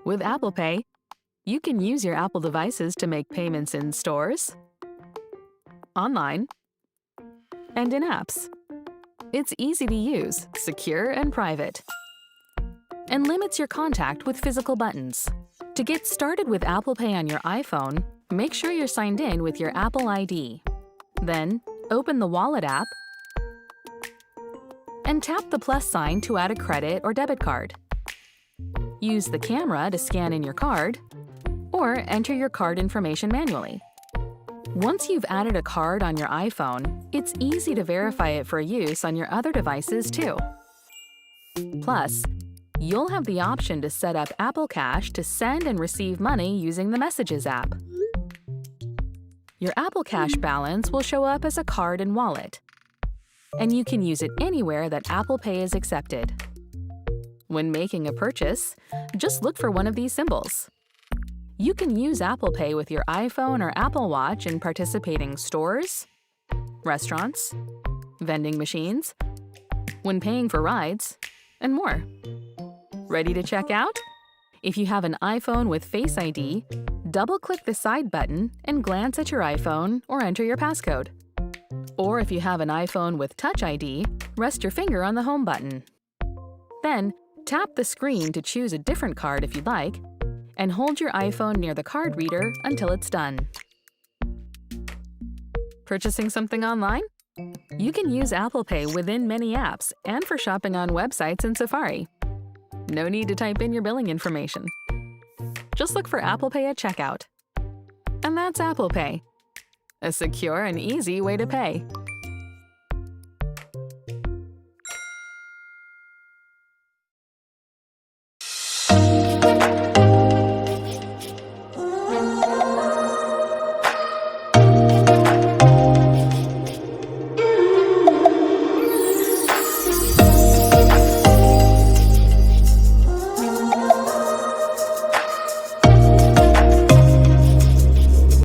With Apple Pay, you can use your Apple devices to make payments in stores, online, and in apps. It's easy to use, secure, and private, and limits your contact with physical buttons. To get started with Apple Pay on your iPhone, make sure you're signed in with your Apple ID. Then, open the Wallet app and tap the plus sign to add a credit or debit card. Use the camera to scan in your card, or enter your card information manually. Once you've added a card on your iPhone, it's easy to verify it for use on your other devices too. Plus, you'll have the option to set up Apple Cash to send and receive money using the Messages app. Your Apple Cash balance will show up as a card and wallet, and you can use it anywhere that Apple Pay is accepted. When making a purchase, just look for one of these symbols. You can use Apple Pay with your iPhone or Apple Watch in participating stores, restaurants, vending machines, when paying for rides, and more. Ready to check out? If you have an iPhone with Face ID, double-click the side button and glance at your iPhone or enter your passcode. Or if you have an iPhone with Touch ID, rest your finger on the Home button. Then, tap the screen to choose a different card if you'd like, and hold your iPhone near the card reader until it's done. Purchasing something online? You can use Apple Pay within many apps and for shopping on websites in Safari. No need to type in your billing information. Just look for Apple Pay at checkout. And that's Apple Pay, a secure and easy way to pay.